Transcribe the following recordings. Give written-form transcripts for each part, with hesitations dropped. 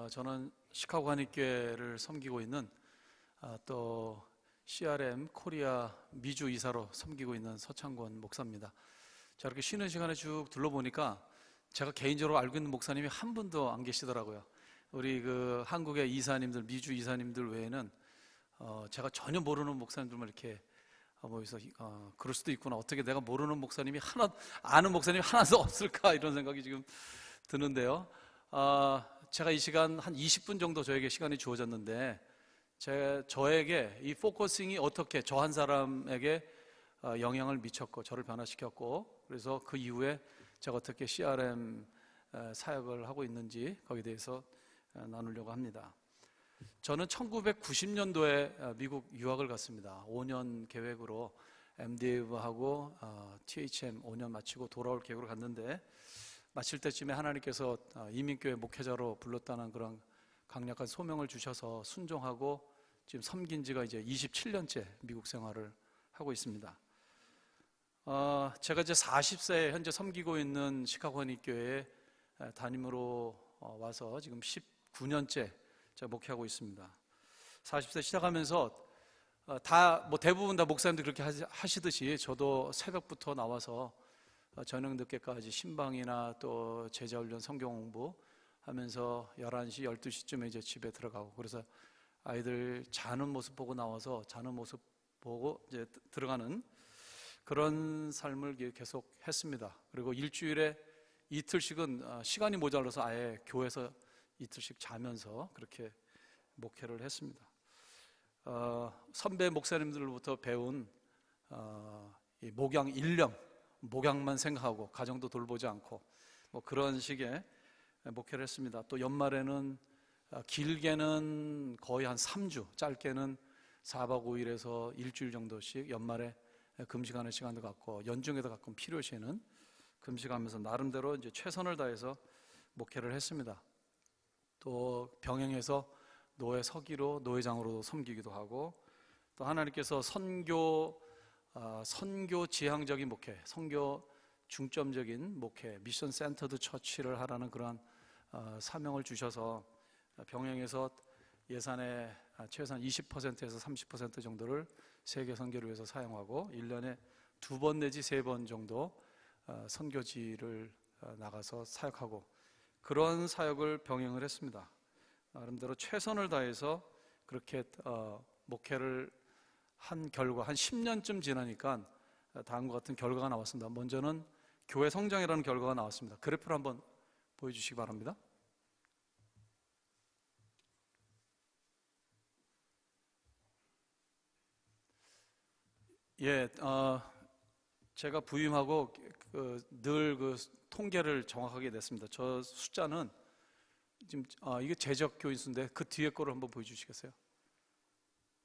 저는 시카고 한인교회를 섬기고 있는 또 CRM 코리아 미주 이사로 섬기고 있는 서창권 목사입니다. 자, 이렇게 쉬는 시간에 쭉 둘러보니까 제가 개인적으로 알고 있는 목사님이 한 분도 안 계시더라고요. 우리 그 한국의 이사님들, 미주 이사님들 외에는 제가 전혀 모르는 목사님들만 이렇게 모여서 그럴 수도 있구나. 어떻게 내가 모르는 목사님이 아는 목사님이 하나도 없을까 이런 생각이 지금 드는데요. 제가 이 시간 한 20분 정도 저에게 시간이 주어졌는데 저에게 이 포커싱이 어떻게 저 한 사람에게 영향을 미쳤고 저를 변화시켰고, 그래서 그 이후에 제가 어떻게 CRM 사역을 하고 있는지 거기에 대해서 나누려고 합니다. 저는 1990년도에 미국 유학을 갔습니다. 5년 계획으로 MDA하고 THM 5년 마치고 돌아올 계획으로 갔는데, 마칠 때쯤에 하나님께서 이민교회 목회자로 불렀다는 그런 강력한 소명을 주셔서 순종하고 지금 섬긴 지가 이제 27년째 미국 생활을 하고 있습니다. 제가 이제 40세에 현재 섬기고 있는 시카고 한인교회에 담임으로 와서 지금 19년째 제가 목회하고 있습니다. 40세 시작하면서 대부분 다 목사님들 그렇게 하시듯이 저도 새벽부터 나와서 저녁 늦게까지 신방이나 또 제자훈련 성경 공부 하면서 11시, 12시쯤에 이제 집에 들어가고, 그래서 아이들 자는 모습 보고 나와서 자는 모습 보고 이제 들어가는 그런 삶을 계속 했습니다. 그리고 일주일에 이틀씩은 시간이 모자라서 아예 교회에서 이틀씩 자면서 그렇게 목회를 했습니다. 선배 목사님들로부터 배운 이 목양 일념, 목양만 생각하고 가정도 돌보지 않고 뭐 그런 식의 목회를 했습니다. 또 연말에는 길게는 거의 한 3주, 짧게는 4박 5일에서 일주일 정도씩 연말에 금식하는 시간도 갖고, 연중에도 가끔 필요시에는 금식하면서 나름대로 이제 최선을 다해서 목회를 했습니다. 또 병행해서 노회 서기로 노회장으로 섬기기도 하고, 또 하나님께서 선교 지향적인 목회, 선교 중점적인 목회, 미션 센터드 처치를 하라는 그러한 사명을 주셔서 병행해서 예산의 최소한 20%에서 30% 정도를 세계 선교를 위해서 사용하고, 1년에 2번 내지 3번 정도 선교지를 나가서 사역하고, 그런 사역을 병행을 했습니다. 나름대로 최선을 다해서 그렇게 목회를 한 결과, 한 10년쯤 지나니까 다음과 같은 결과가 나왔습니다. 먼저는 교회 성장이라는 결과가 나왔습니다. 그래프를 한번 보여주시기 바랍니다. 예, 제가 부임하고 늘 그 통계를 정확하게 냈습니다. 저 숫자는 지금 이게 재적 교인 수인데 그 뒤에 거를 한번 보여주시겠어요?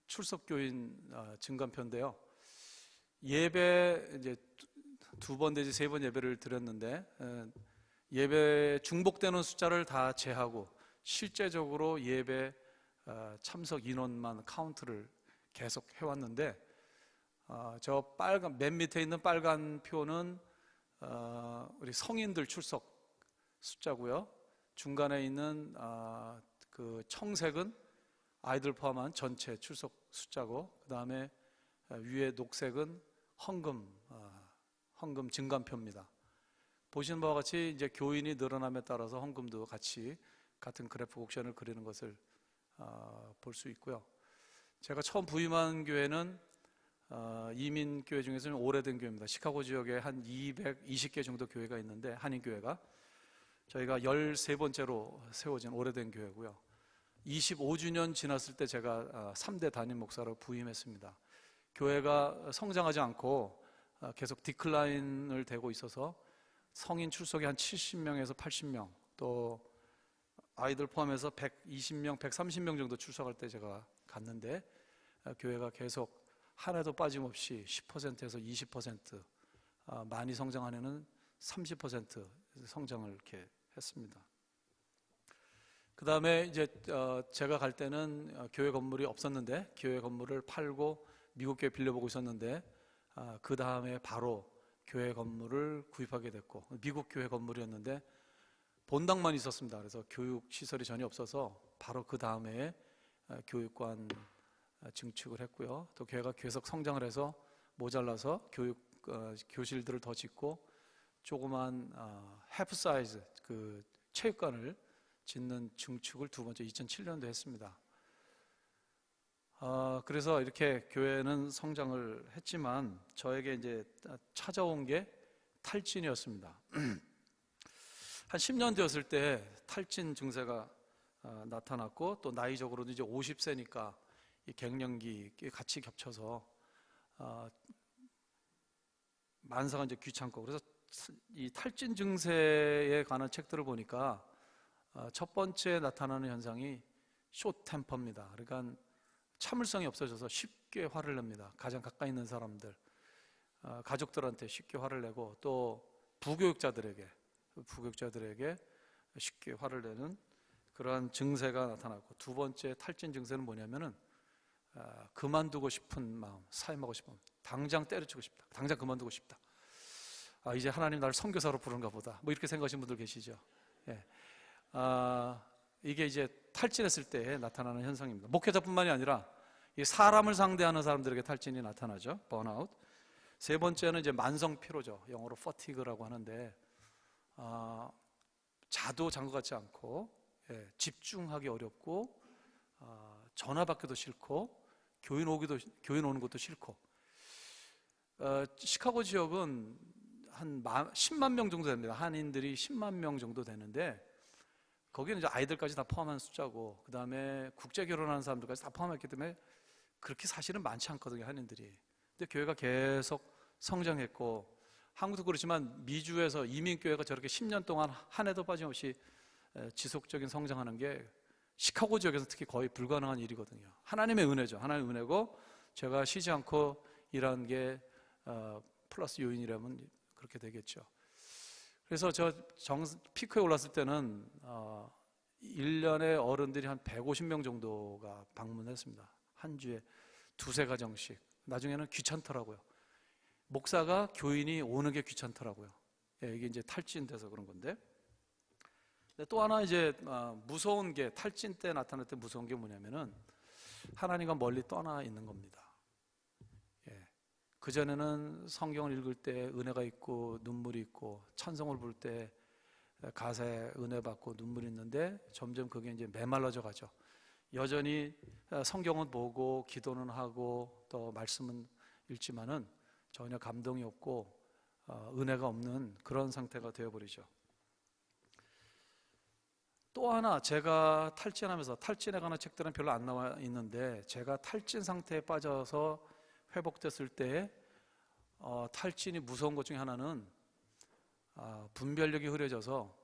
출석 교인 증감표인데요. 예배 이제 2번 내지 3번 예배를 드렸는데, 예배 중복되는 숫자를 다 제하고 실제적으로 예배 참석 인원만 카운트를 계속 해왔는데, 저 빨간 맨 밑에 있는 빨간 표는 우리 성인들 출석 숫자고요. 중간에 있는 그 청색은 아이들 포함한 전체 출석 숫자고, 그 다음에 위에 녹색은 헌금 증감표입니다. 보시는 바와 같이 이제 교인이 늘어남에 따라서 헌금도 같이 같은 그래프 옥션을 그리는 것을 볼 수 있고요. 제가 처음 부임한 교회는 이민교회 중에서는 오래된 교회입니다. 시카고 지역에 한 220개 정도 교회가 있는데, 한인교회가 저희가 13번째로 세워진 오래된 교회고요. 25주년 지났을 때 제가 3대 담임 목사로 부임했습니다. 교회가 성장하지 않고 계속 디클라인을 되고 있어서 성인 출석이 한 70명에서 80명, 또 아이들 포함해서 120명, 130명 정도 출석할 때 제가 갔는데, 교회가 계속 한 해도 빠짐없이 10%에서 20%, 많이 성장한 해는 30% 성장을 이렇게 했습니다. 그 다음에 이제 제가 갈 때는 교회 건물이 없었는데, 교회 건물을 팔고 미국 교회 빌려보고 있었는데, 그 다음에 바로 교회 건물을 구입하게 됐고, 미국 교회 건물이었는데 본당만 있었습니다. 그래서 교육 시설이 전혀 없어서 바로 그 다음에 교육관 증축을 했고요. 또 교회가 계속 성장을 해서 모자라서 교실들을 더 짓고 조그만 half 사이즈 그 체육관을 짓는 증축을 두 번째 2007년도에 했습니다. 그래서 이렇게 교회는 성장을 했지만 저에게 이제 찾아온 게 탈진이었습니다. 한 10년 되었을 때 탈진 증세가 나타났고, 또 나이적으로도 이제 50세니까 이 갱년기 같이 겹쳐서 만사가 이제 귀찮고, 그래서 이 탈진 증세에 관한 책들을 보니까 첫 번째 나타나는 현상이 숏템퍼입니다. 그러니까 참을성이 없어져서 쉽게 화를 냅니다. 가장 가까이 있는 사람들, 가족들한테 쉽게 화를 내고, 또 부교육자들에게 쉽게 화를 내는 그러한 증세가 나타나고, 두 번째 탈진 증세는 뭐냐면은 그만두고 싶은 마음, 사임하고 싶은 마음, 당장 때려치고 싶다, 당장 그만두고 싶다. 이제 하나님 나를 선교사로 부른가 보다, 뭐 이렇게 생각하시는 분들 계시죠. 예. 이게 이제 탈진했을 때 나타나는 현상입니다. 목회자뿐만이 아니라 이 사람을 상대하는 사람들에게 탈진이 나타나죠. 번아웃. 세 번째는 이제 만성 피로죠. 영어로 fatigue라고 하는데, 자도 잔 것 같지 않고, 집중하기 어렵고, 전화 받기도 싫고, 교인 오는 것도 싫고. 시카고 지역은 한 10만 명 정도 됩니다. 한인들이 10만 명 정도 되는데, 거기는 이제 아이들까지 다 포함한 숫자고, 그 다음에 국제 결혼하는 사람들까지 다 포함했기 때문에 그렇게 사실은 많지 않거든요, 한인들이. 근데 교회가 계속 성장했고, 한국도 그렇지만 미주에서 이민교회가 저렇게 10년 동안 한 해도 빠짐없이 지속적인 성장하는 게 시카고 지역에서 특히 거의 불가능한 일이거든요. 하나님의 은혜죠. 하나님의 은혜고, 제가 쉬지 않고 일한 게 플러스 요인이라면 그렇게 되겠죠. 그래서 저 피크에 올랐을 때는 1년에 어른들이 한 150명 정도가 방문했습니다. 한 주에 두세 가정씩. 나중에는 귀찮더라고요. 목사가 교인이 오는 게 귀찮더라고요. 이게 이제 탈진돼서 그런 건데. 또 하나 이제 무서운 게, 탈진 때 나타날 때 무서운 게 뭐냐면은 하나님과 멀리 떠나 있는 겁니다. 그전에는 성경을 읽을 때 은혜가 있고 눈물이 있고, 찬송을 부를 때 가사에 은혜 받고 눈물이 있는데, 점점 그게 이제 메말라져 가죠. 여전히 성경은 보고 기도는 하고 또 말씀은 읽지만은 전혀 감동이 없고 은혜가 없는 그런 상태가 되어버리죠. 또 하나, 제가 탈진하면서, 탈진에 관한 책들은 별로 안 나와 있는데, 제가 탈진 상태에 빠져서 회복됐을 때 탈진이 무서운 것 중에 하나는 분별력이 흐려져서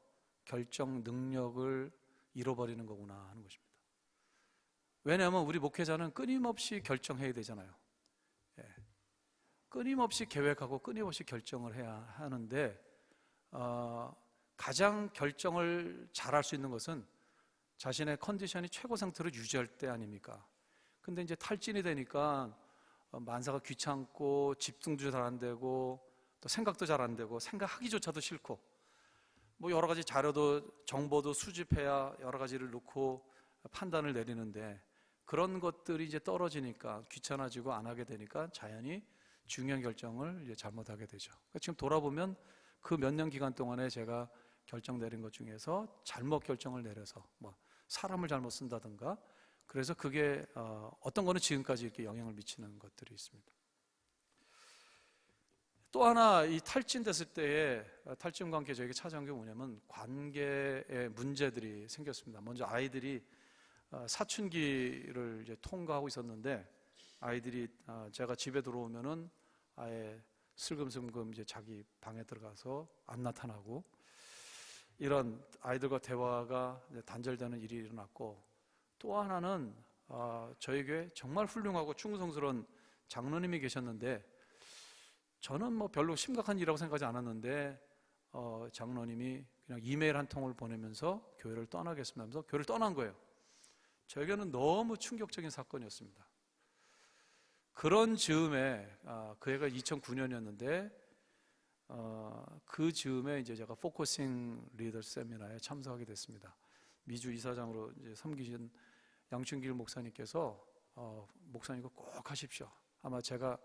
결정 능력을 잃어버리는 거구나 하는 것입니다. 왜냐하면 우리 목회자는 끊임없이 결정해야 되잖아요. 끊임없이 계획하고 끊임없이 결정을 해야 하는데, 가장 결정을 잘할 수 있는 것은 자신의 컨디션이 최고 상태로 유지할 때 아닙니까? 근데 이제 탈진이 되니까 만사가 귀찮고, 집중도 잘 안 되고, 또 생각도 잘 안 되고, 생각하기조차도 싫고, 뭐 여러 가지 자료도 정보도 수집해야 여러 가지를 놓고 판단을 내리는데, 그런 것들이 이제 떨어지니까 귀찮아지고 안 하게 되니까 자연히 중요한 결정을 이제 잘못하게 되죠. 그러니까 지금 돌아보면 그 몇 년 기간 동안에 제가 결정 내린 것 중에서 잘못 결정을 내려서 뭐 사람을 잘못 쓴다든가, 그래서 그게 어떤 거는 지금까지 이렇게 영향을 미치는 것들이 있습니다. 또 하나, 이 탈진됐을 때에 탈진과 함께 저에게 찾아온 게 뭐냐면 관계에 문제들이 생겼습니다. 먼저 아이들이 사춘기를 이제 통과하고 있었는데, 아이들이 제가 집에 들어오면은 아예 슬금슬금 이제 자기 방에 들어가서 안 나타나고, 이런 아이들과 대화가 단절되는 일이 일어났고, 또 하나는 저희 교회 정말 훌륭하고 충성스러운 장로님이 계셨는데, 저는 뭐 별로 심각한 일이라고 생각하지 않았는데 장로님이 그냥 이메일 한 통을 보내면서 교회를 떠나겠습니다 하면서 교회를 떠난 거예요. 저에게는 너무 충격적인 사건이었습니다. 그런 즈음에 그 해가 2009년이었는데 그 즈음에 이제 제가 포커싱 리더 세미나에 참석하게 됐습니다. 미주 이사장으로 이제 섬기신 양춘길 목사님께서 목사님 이거 꼭 하십시오. 아마 제가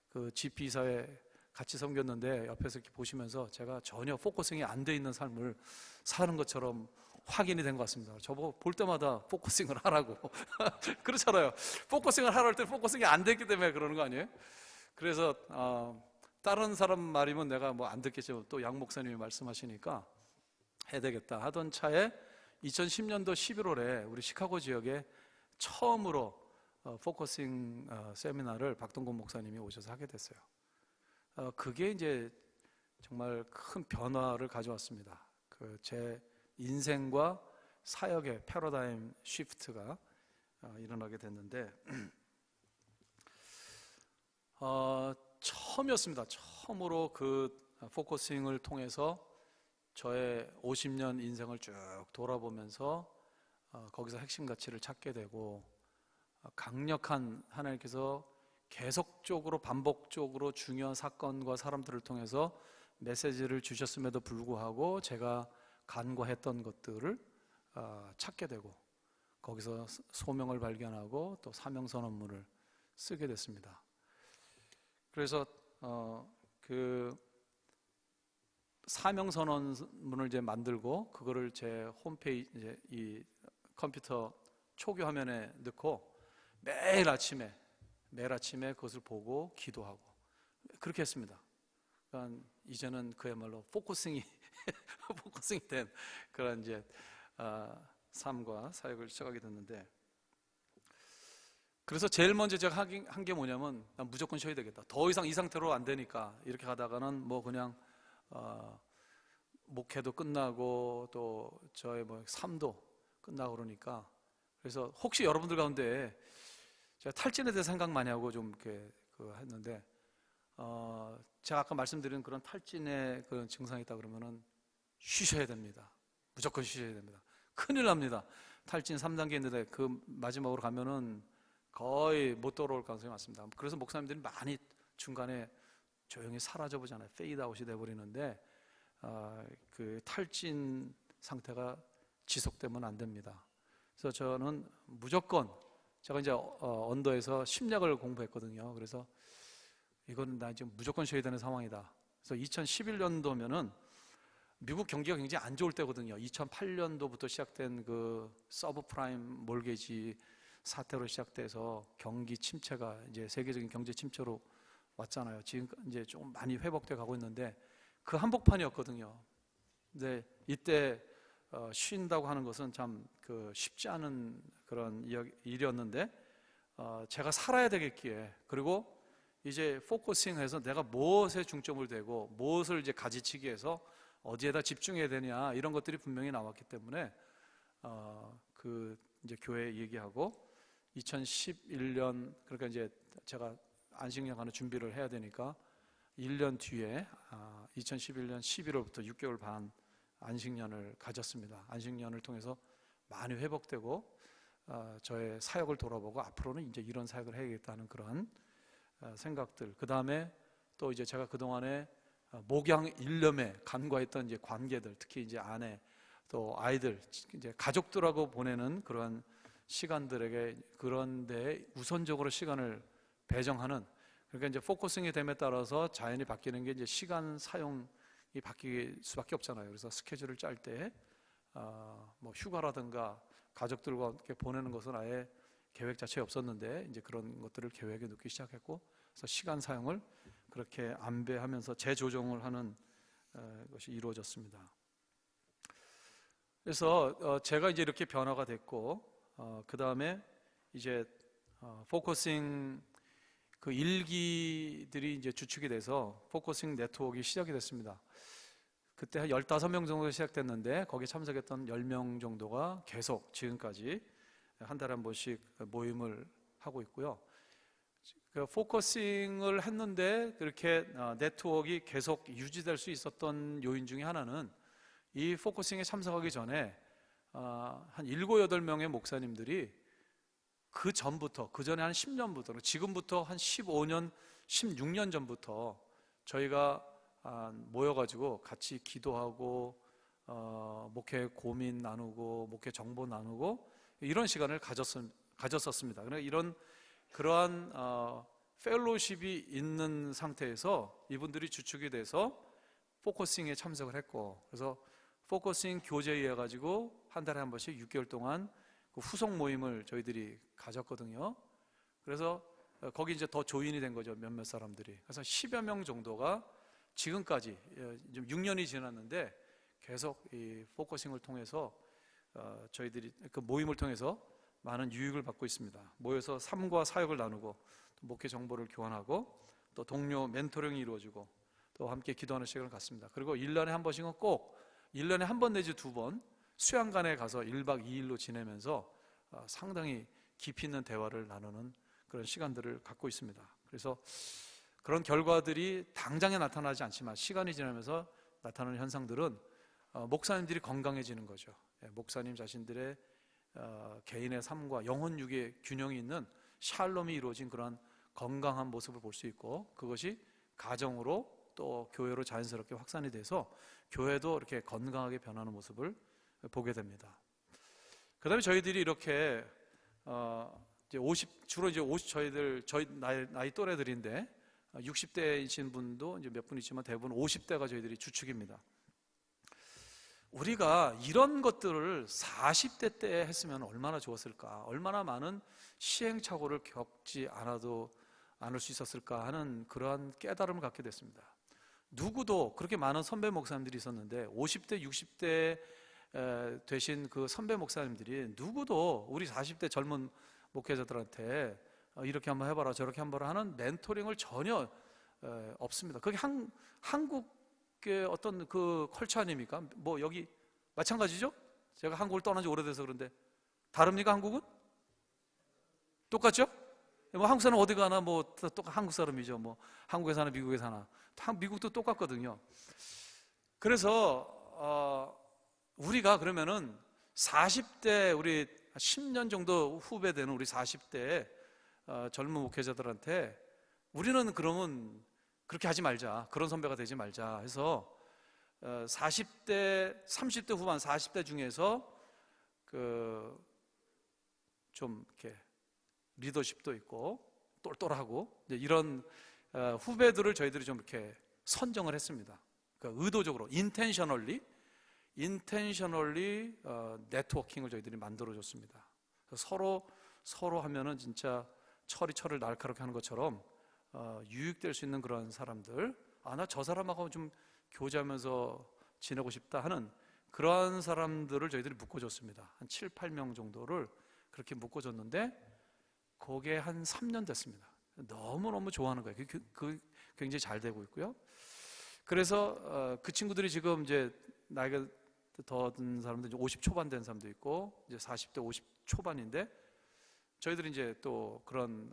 그 GP 이사에 같이 섬겼는데 옆에서 이렇게 보시면서 제가 전혀 포커싱이 안 돼 있는 삶을 사는 것처럼 확인이 된 것 같습니다. 저보고 볼 때마다 포커싱을 하라고. 그렇잖아요. 포커싱을 하라 할 때 포커싱이 안 됐기 때문에 그러는 거 아니에요? 그래서 다른 사람 말이면 내가 뭐 안 듣겠지만 또 양 목사님이 말씀하시니까 해야 되겠다 하던 차에 2010년도 11월에 우리 시카고 지역에 처음으로 포커싱 세미나를 박동건 목사님이 오셔서 하게 됐어요. 그게 이제 정말 큰 변화를 가져왔습니다. 제 인생과 사역의 패러다임 시프트가 일어나게 됐는데 처음이었습니다. 처음으로 그 포커싱을 통해서 저의 50년 인생을 쭉 돌아보면서 거기서 핵심 가치를 찾게 되고 강력한 하나님께서 계속적으로 반복적으로 중요한 사건과 사람들을 통해서 메시지를 주셨음에도 불구하고 제가 간과했던 것들을 찾게 되고 거기서 소명을 발견하고 또 사명선언문을 쓰게 됐습니다. 그래서 그 사명선언문을 이제 만들고 그거를 제 홈페이지 이제 이 컴퓨터 초기 화면에 넣고 매일 아침에 그것을 보고 기도하고 그렇게 했습니다. 그러니까 이제는 그야말로 포커싱이 된 그런 이제 삶과 사역을 시작하게 됐는데, 그래서 제일 먼저 제가 한 게 뭐냐면 난 무조건 쉬어야 되겠다. 더 이상 이 상태로 안 되니까 이렇게 가다가는 뭐 그냥 목회도 끝나고 또 저의 뭐 삶도 끝나고 그러니까, 그래서 혹시 여러분들 가운데 제가 탈진에 대해 생각 많이 하고 좀 이렇게 했는데 제가 아까 말씀드린 그런 탈진의 그런 증상이 있다 그러면은 쉬셔야 됩니다. 무조건 쉬셔야 됩니다. 큰일 납니다. 탈진 3단계 있는데 그 마지막으로 가면은 거의 못 돌아올 가능성이 많습니다. 그래서 목사님들이 많이 중간에 조용히 사라져 보잖아요. 페이드아웃이 돼버리는데 그 탈진 상태가 지속되면 안 됩니다. 그래서 저는 무조건, 제가 이제 언더에서 심리학을 공부했거든요. 그래서 이건 나 지금 무조건 쉬어야 되는 상황이다. 그래서 2011년도면은 미국 경기가 굉장히 안 좋을 때거든요. 2008년도부터 시작된 그 서브프라임 몰게지 사태로 시작돼서 경기 침체가 이제 세계적인 경제 침체로 왔잖아요. 지금 이제 좀 많이 회복돼 가고 있는데 그 한복판이었거든요. 근데 이때 쉰다고 하는 것은 참 쉽지 않은 그런 일이었는데 제가 살아야 되겠기에, 그리고 이제 포커싱해서 내가 무엇에 중점을 두고 무엇을 이제 가지치기 해서 어디에다 집중해야 되냐 이런 것들이 분명히 나왔기 때문에 이제 교회에 얘기하고 2011년, 그러니까 이제 제가 안식년 가는 준비를 해야 되니까 1년 뒤에 2011년 11월부터 6개월 반 안식년을 가졌습니다. 안식년을 통해서 많이 회복되고 저의 사역을 돌아보고 앞으로는 이제 이런 사역을 해야겠다는 그런 생각들. 그 다음에 또 이제 제가 그 동안에 목양 일념에 간과했던 이제 관계들, 특히 이제 아내 또 아이들, 이제 가족들하고 보내는 그런 시간들에게 그런데 우선적으로 시간을 배정하는, 그러니까 이제 포커싱이 됨에 따라서 자연히 바뀌는 게 이제 시간 사용이 바뀔 수밖에 없잖아요. 그래서 스케줄을 짤 때 뭐 휴가라든가 가족들과 함께 보내는 것은 아예 계획 자체에 없었는데 이제 그런 것들을 계획에 넣기 시작했고, 그래서 시간 사용을 그렇게 안배하면서 재조정을 하는 것이 이루어졌습니다. 그래서 제가 이제 이렇게 변화가 됐고 그 다음에 이제 포커싱 그 일기들이 이제 주축이 돼서 포커싱 네트워크가 시작이 됐습니다. 그때 한 15명 정도 시작됐는데 거기에 참석했던 10명 정도가 계속 지금까지 한 달에 한 번씩 모임을 하고 있고요. 그 포커싱을 했는데 그렇게 네트워크가 계속 유지될 수 있었던 요인 중에 하나는 이 포커싱에 참석하기 전에 한 7, 8명의 목사님들이 그 전부터, 그 전에 한 10년부터, 지금부터 한 15년, 16년 전부터 저희가 모여가지고 같이 기도하고 목회 고민 나누고 목회 정보 나누고 이런 시간을 가졌었습니다. 그러니까 그러한 펠로십이 있는 상태에서 이분들이 주축이 돼서 포커싱에 참석을 했고, 그래서 포커싱 교제에 가지고 한 달에 한 번씩 6개월 동안 그 후속 모임을 저희들이 가졌거든요. 그래서 거기 이제 더 조인이 된 거죠, 몇몇 사람들이. 그래서 10여 명 정도가 지금까지 좀 6년이 지났는데 계속 이 포커싱을 통해서 저희들이 그 모임을 통해서 많은 유익을 받고 있습니다. 모여서 삶과 사역을 나누고 또 목회 정보를 교환하고 또 동료 멘토링이 이루어지고 또 함께 기도하는 시간을 갖습니다. 그리고 1년에 한 번씩은 꼭 1년에 한 번 내지 2번 수양관에 가서 1박 2일로 지내면서 상당히 깊이 있는 대화를 나누는 그런 시간들을 갖고 있습니다. 그래서 그런 결과들이 당장에 나타나지 않지만 시간이 지나면서 나타나는 현상들은 목사님들이 건강해지는 거죠. 목사님 자신들의 개인의 삶과 영혼 육의 균형이 있는 샬롬이 이루어진 그런 건강한 모습을 볼 수 있고, 그것이 가정으로 또 교회로 자연스럽게 확산이 돼서 교회도 이렇게 건강하게 변하는 모습을 보게 됩니다. 그 다음에 저희들이 이렇게 이제 주로 이제 저희 나이 또래들인데 60대이신 분도 이제 몇 분 있지만 대부분 50대가 저희들이 주축입니다. 우리가 이런 것들을 40대 때 했으면 얼마나 좋았을까, 얼마나 많은 시행착오를 겪지 않을 수 있었을까 하는 그러한 깨달음을 갖게 됐습니다. 누구도 그렇게 많은 선배 목사님들이 있었는데 50대, 60대 되신 그 선배 목사님들이 누구도 우리 40대 젊은 목회자들한테 이렇게 한번 해봐라 저렇게 한번 해봐라 하는 멘토링을 전혀 없습니다. 그게 한국의 어떤 그 컬처 아닙니까? 뭐 여기 마찬가지죠? 제가 한국을 떠난 지 오래돼서 그런데 다릅니까? 한국은? 똑같죠? 뭐 한국 사람 어디 가나 뭐 똑같 한국 사람이죠. 뭐 한국에 사나 미국에 사나 미국도 똑같거든요. 그래서 우리가 그러면은 40대 우리 10년 정도 후배 되는 우리 40대 젊은 목회자들한테 우리는 그러면 그렇게 하지 말자, 그런 선배가 되지 말자 해서 40대, 30대 후반 40대 중에서 좀 이렇게 리더십도 있고 똘똘하고 이런 후배들을 저희들이 좀 이렇게 선정을 했습니다. 그러니까 의도적으로 intentionally 네트워킹을 저희들이 만들어줬습니다. 서로 하면은 진짜 철을 날카롭게 하는 것처럼 유익될 수 있는 그런 사람들, 나 저 사람하고 좀 교제하면서 지내고 싶다 하는 그러한 사람들을 저희들이 묶어줬습니다. 한 7, 8명 정도를 그렇게 묶어줬는데 그게 한 3년 됐습니다. 너무너무 좋아하는 거예요. 그 굉장히 잘 되고 있고요. 그래서 그 친구들이 지금 이제 나이가 더 든 사람들, 50 초반 된 사람도 있고 이제 40대 50 초반인데 저희들이 이제 또 그런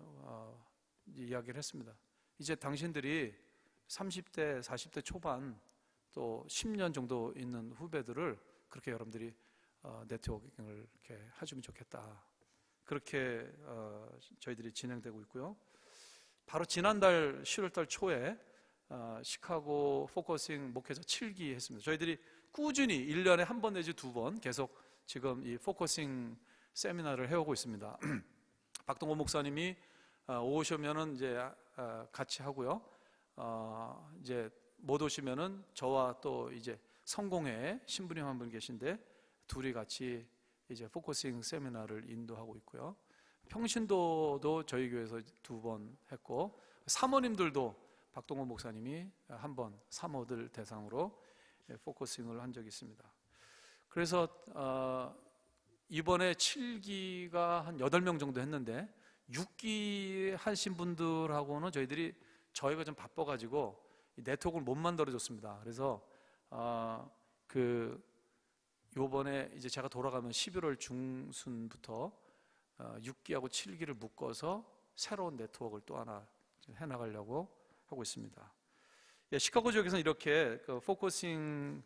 이야기를 했습니다. 이제 당신들이 30대 40대 초반 또 10년 정도 있는 후배들을 그렇게 여러분들이 네트워킹을 이렇게 해주면 좋겠다. 그렇게 저희들이 진행되고 있고요. 바로 지난달 10월달 초에 시카고 포커싱 목회자 7기 했습니다. 저희들이 꾸준히 1년에 한 번 내지 2번 계속 지금 이 포커싱 세미나를 해오고 있습니다. 박동호 목사님이 오시면은 이제 같이 하고요. 이제 못 오시면은 저와 또 이제 성공회 신부님 한 분 계신데 둘이 같이 이제 포커싱 세미나를 인도하고 있고요. 평신도도 저희 교회에서 2번 했고 사모님들도 박동호 목사님이 한 번 사모들 대상으로 포커싱을 한 적이 있습니다. 그래서 이번에 7기가 한 8명 정도 했는데 6기 하신 분들하고는 저희가 좀 바빠가지고 네트워크를 못 만들어줬습니다. 그래서 요번에 이제 제가 돌아가면 11월 중순부터 6기하고 7기를 묶어서 새로운 네트워크를 또 하나 해나가려고 하고 있습니다. 시카고 지역에서는 이렇게 그 포커싱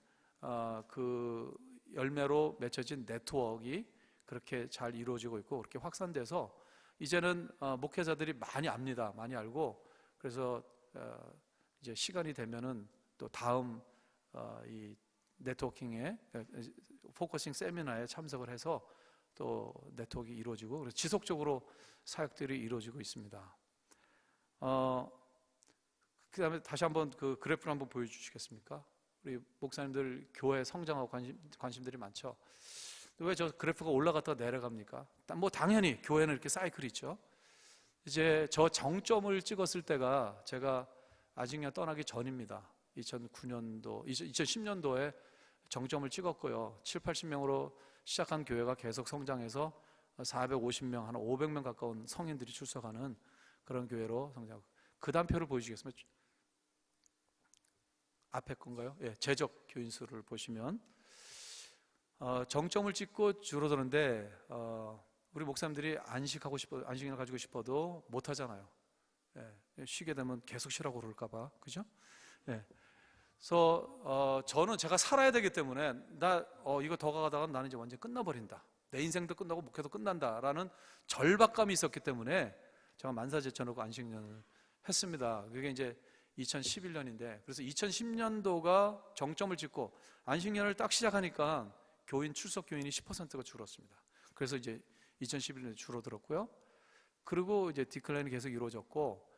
그 열매로 맺혀진 네트워크가 그렇게 잘 이루어지고 있고 그렇게 확산돼서 이제는 목회자들이 많이 압니다. 많이 알고 그래서 이제 시간이 되면은 또 다음 이 네트워킹에 포커싱 세미나에 참석을 해서 또 네트워크가 이루어지고 그래서 지속적으로 사역들이 이루어지고 있습니다. 그 다음에 다시 한번 그 그래프를 한번 보여주시겠습니까? 우리 목사님들 교회 성장하고 관심들이 많죠. 왜 저 그래프가 올라갔다가 내려갑니까? 뭐 당연히 교회는 이렇게 사이클이 있죠. 이제 저 정점을 찍었을 때가 제가 아직년 떠나기 전입니다. 2009년도, 2010년도에 정점을 찍었고요. 7, 80명으로 시작한 교회가 계속 성장해서 450명, 한 500명 가까운 성인들이 출석하는 그런 교회로 성장하고. 그 다음 표를 보여주시겠습니까? 앞에 건가요? 예, 재적 교인 수를 보시면 정점을 찍고 줄어드는데 우리 목사님들이 안식을 가지고 싶어도 못 하잖아요. 예, 쉬게 되면 계속 쉬라고 그럴까봐, 그죠? 예. 그래서 저는 제가 살아야 되기 때문에 이거 더 가다가 나는 이제 완전 끝나버린다. 내 인생도 끝나고 목회도 끝난다라는 절박감이 있었기 때문에 제가 만사제천하고 안식년을 했습니다. 그게 이제 2011년인데 그래서 2010년도가 정점을 찍고 안식년을 딱 시작하니까 출석 교인이 10%가 줄었습니다. 그래서 이제 2011년에 줄어들었고요. 그리고 이제 디클라인이 계속 이루어졌고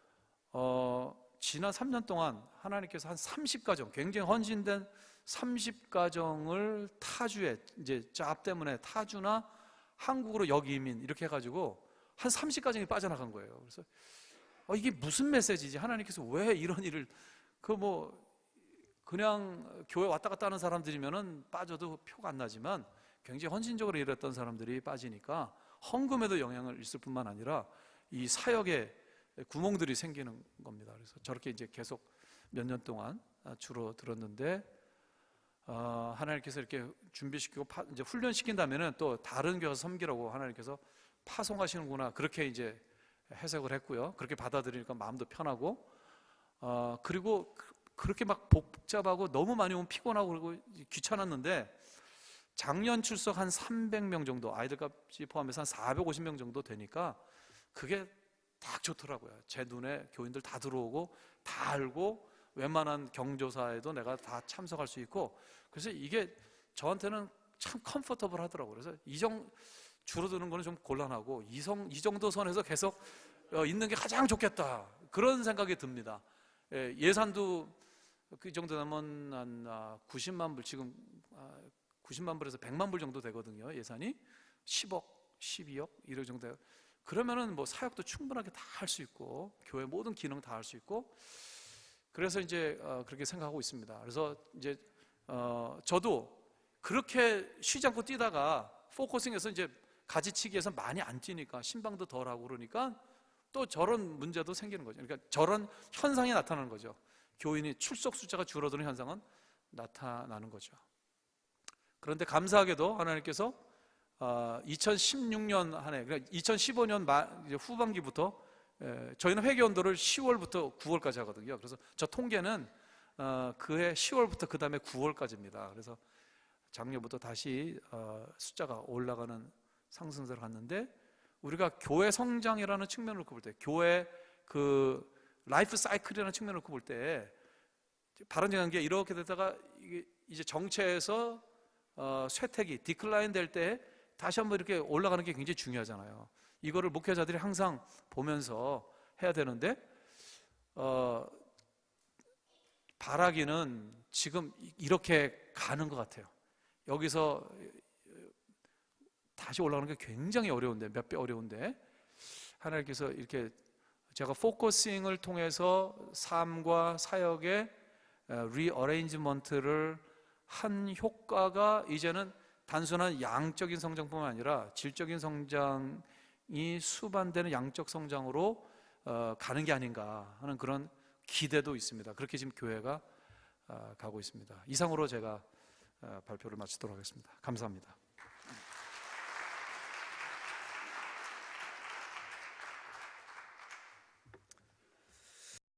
지난 3년 동안 하나님께서 한 30가정, 굉장히 헌신된 30가정을 타주에 이제 잡 때문에 타주나 한국으로 역이민 이렇게 해가지고 한 30가정이 빠져나간 거예요. 그래서 이게 무슨 메시지지? 하나님께서 왜 이런 일을 그냥 교회 왔다 갔다 하는 사람들이면은 빠져도 표가 안 나지만 굉장히 헌신적으로 일했던 사람들이 빠지니까 헌금에도 영향을 있을 뿐만 아니라 이 사역에 구멍들이 생기는 겁니다. 그래서 저렇게 이제 계속 몇 년 동안 줄어들었는데 하나님께서 이렇게 준비시키고 이제 훈련시킨다면은 또 다른 교회 섬기라고 하나님께서 파송하시는구나 그렇게 이제 해석을 했고요. 그렇게 받아들이니까 마음도 편하고 그리고 그렇게 막 복잡하고 너무 많이 오면 피곤하고 그리고 귀찮았는데 작년 출석 한 300명 정도 아이들까지 포함해서 한 450명 정도 되니까 그게 딱 좋더라고요. 제 눈에 교인들 다 들어오고 다 알고 웬만한 경조사에도 내가 다 참석할 수 있고 그래서 이게 저한테는 참 컴포터블 하더라고요. 그래서 줄어드는 거는 좀 곤란하고 이 정도 선에서 계속 있는 게 가장 좋겠다 그런 생각이 듭니다. 예산도 그 정도 되면 한 90만 불 지금 90만 불에서 100만 불 정도 되거든요. 예산이 10억, 12억 이런 정도 돼요. 그러면은 뭐 사역도 충분하게 다 할 수 있고 교회 모든 기능 다 할 수 있고 그래서 이제 그렇게 생각하고 있습니다. 그래서 이제 저도 그렇게 쉬지 않고 뛰다가 포커싱해서 이제 가지치기에서 많이 안 뛰니까 신방도 덜 하고 그러니까 또 저런 문제도 생기는 거죠. 그러니까 저런 현상이 나타나는 거죠. 교인이 출석 숫자가 줄어드는 현상은 나타나는 거죠. 그런데 감사하게도 하나님께서 2016년 한 해, 그러니까 2015년 후반기부터 저희는 회개연도를 10월부터 9월까지 하거든요. 그래서 저 통계는 그해 10월부터 그 다음에 9월까지입니다. 그래서 작년부터 다시 숫자가 올라가는 상승세를 갔는데 우리가 교회 성장이라는 측면을 놓고 볼 때 교회 그 라이프 사이클이라는 측면을 놓고 볼 때 바람직한 게 이렇게 되다가 이제 정체에서 쇠퇴기, 디클라인 될 때 다시 한번 이렇게 올라가는 게 굉장히 중요하잖아요. 이거를 목회자들이 항상 보면서 해야 되는데 바라기는 지금 이렇게 가는 것 같아요. 여기서 다시 올라가는 게 굉장히 어려운데 몇 배 어려운데 하나님께서 이렇게 제가 포커싱을 통해서 삶과 사역의 리어레인지먼트를 한 효과가 이제는 단순한 양적인 성장뿐만 아니라 질적인 성장이 수반되는 양적 성장으로 가는 게 아닌가 하는 그런 기대도 있습니다. 그렇게 지금 교회가 가고 있습니다. 이상으로 제가 발표를 마치도록 하겠습니다. 감사합니다.